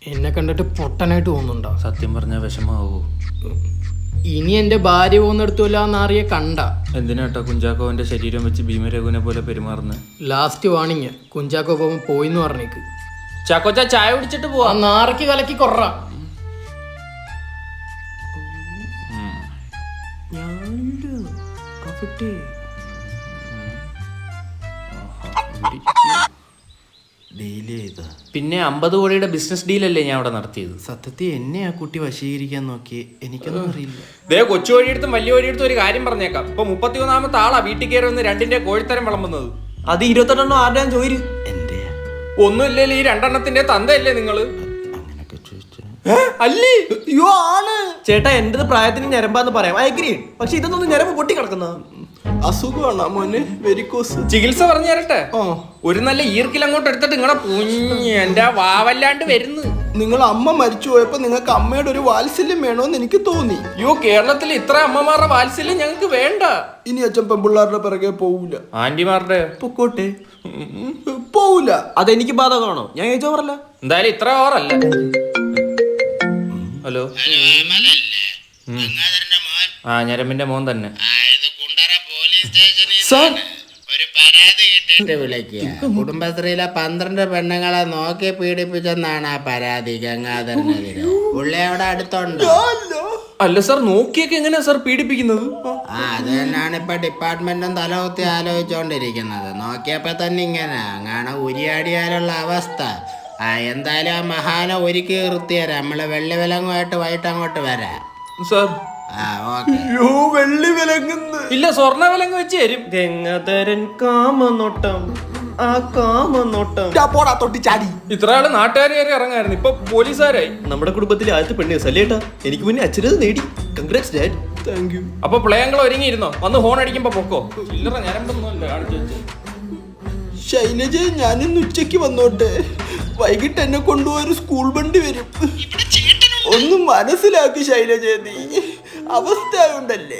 എന്നെ കണ്ടിട്ട് പൊട്ടനായിട്ട് തോന്നുന്നുണ്ടോ? സത്യം പറഞ്ഞ വിഷമാവോ? ഇനി എന്റെ ഭാര്യ പോകുന്നിടത്തുമില്ല എന്നറിയ കണ്ട. എന്തിനാട്ടോ കുഞ്ചാക്കോവന്റെ ശരീരം വെച്ച് ഭീമരഘുവിനെ പോലെ പെരുമാറുന്നത്? ലാസ്റ്റ് വാണിങ്, കുഞ്ചാക്കോ പോകുമ്പോ പോയിന്ന് പറഞ്ഞേക്ക്. ചാക്കോച്ച ചായ കുടിച്ചിട്ട് പോവാ. നാറയ്ക്ക് കലക്കി കൊറ. പിന്നെ 50 കോടിയുടെ ബിസിനസ് ഡീലല്ലേ ഞാൻ അവിടെ നടത്തിയത്? സത്യത്തിൽ എന്നെ ആ കുട്ടി വശീകരിക്കാൻ നോക്കി, എനിക്കൊന്നും അറിയില്ല. ദേ കൊച്ചു വഴിയെടുത്തും വലിയ വഴിയെടുത്തും ഒരു കാര്യം പറഞ്ഞേക്കാം. ഇപ്പൊ 33ാമത്തെ ആളാ വീട്ടിൽ കയറി വന്ന് 2ന്റെ കോഴിത്തരം വിളമ്പുന്നത്. അത് 28 ആരുടെയാ ചോദിച്ചു? എന്റെ ഒന്നുമില്ലല്ലോ, ഈ 2 തന്തയല്ലേ നിങ്ങള്? അങ്ങനൊക്കെ ചോദിച്ചു അല്ലേ? അയ്യോ ആണ് ചേട്ടാ, എന്റേത് പ്രായത്തിന് ഞരമ്പാന്ന് പറയാം, അയഗ്രീ. പക്ഷെ ഇതൊന്നും ഞരമ്പ് പൊട്ടി കിടക്കുന്ന അസുഖമാണ് മോനെ, വെരിക്കോസ്. ചികിത്സ പറഞ്ഞു തരട്ടെ? ഒരു നല്ല ഈർക്കിൽ അങ്ങോട്ട് എടുത്തിട്ട് നിങ്ങളെ പുഞ്ഞ് എന്റെ വാവല്ലാണ്ട് വരുന്നു. നിങ്ങൾ അമ്മ മരിച്ചു പോയപ്പോ നിങ്ങൾക്ക് അമ്മയുടെ ഒരു വാത്സല്യം വേണോന്ന് എനിക്ക് തോന്നി. അയ്യോ, കേരളത്തിൽ ഇത്ര അമ്മമാരുടെ വാത്സല്യം ഞങ്ങൾക്ക് വേണ്ട. ഇനി അച്ഛൻ പെൺപിള്ളാരുടെ പിറകെ പോവൂല. ആന്റിമാരുടെ പൊക്കോട്ടെ, പോവൂല. അതെനിക്ക് ബാധകമാണോ? ഞാൻ ചോദിച്ചോ പറല്ല. എന്തായാലും ഇത്ര ഓവറല്ല. ഹലോ, ആ ഞരമ്പിന്റെ മോൻ തന്നെ. കുടുംബശ്രീയിലെ 12 പെണ്ണുങ്ങളെ നോക്കി പീഡിപ്പിച്ചെന്നാണ് ആ പരാതി ഗംഗാധരനെതിരെ. പുള്ളി അവിടെ അടുത്തുണ്ട്. അല്ല സാർ, നോക്കിയൊക്കെ എങ്ങനെയാ സാർ പീഡിപ്പിക്കുന്നത്? അത് തന്നെയാണ് ഇപ്പൊ ഡിപ്പാർട്ട്മെന്റും തലകുത്തി ആലോചിച്ചോണ്ടിരിക്കുന്നത്. നോക്കിയപ്പോ തന്നെ ഇങ്ങനെ അങ്ങനെ ഉരിയാടിയാലുള്ള അവസ്ഥ. എന്തായാലും ആ മഹാനെ ഒരുക്കി നിർത്തിയരാ. നമ്മള് വെള്ളി വിലങ്ങുമായിട്ട് വൈകിട്ട് അങ്ങോട്ട് വരാം സാർ. വെള്ളി വിലങ്ങുന്നു ഇല്ല, സ്വർണ്ണ വിലങ്ങ് വെച്ച് തരും. ഗംഗാധരൻ കാമനോട്ടം, ആ കാമനോട്ടം പോടാ തൊട്ടി ചാടി. ഇത്ര ആള് നാട്ടുകാർ കയറി ഇറങ്ങായിരുന്നു, ഇപ്പൊ പോലീസുകാരായി. നമ്മുടെ കുടുംബത്തിലെ ആദ്യത്തെ പെണ്ണ് സല്ലേട്ടാ. എനിക്ക് മുന്നേ അച്ഛനത് നേടി. Congrats dad. Thank you. അപ്പൊ പ്ലേയങ്ങൾ ഒരുങ്ങിയിരുന്നോ? വന്ന് ഹോൺ അടിക്കുമ്പോ പൊക്കോ. ചില്ലറ ഞാനൊന്നുമല്ല കാണിച്ചു വെച്ചു. ശൈലജ, ഞാനിന്ന് ഉച്ചക്ക് വന്നോട്ടെ. വൈകിട്ട് എന്നെ കൊണ്ടുപോയൊരു സ്കൂൾ വണ്ടി വരും. ഒന്ന് മനസ്സിലാക്കി ശൈലജ, നീ അവസ്ഥ ഉണ്ടല്ലേ.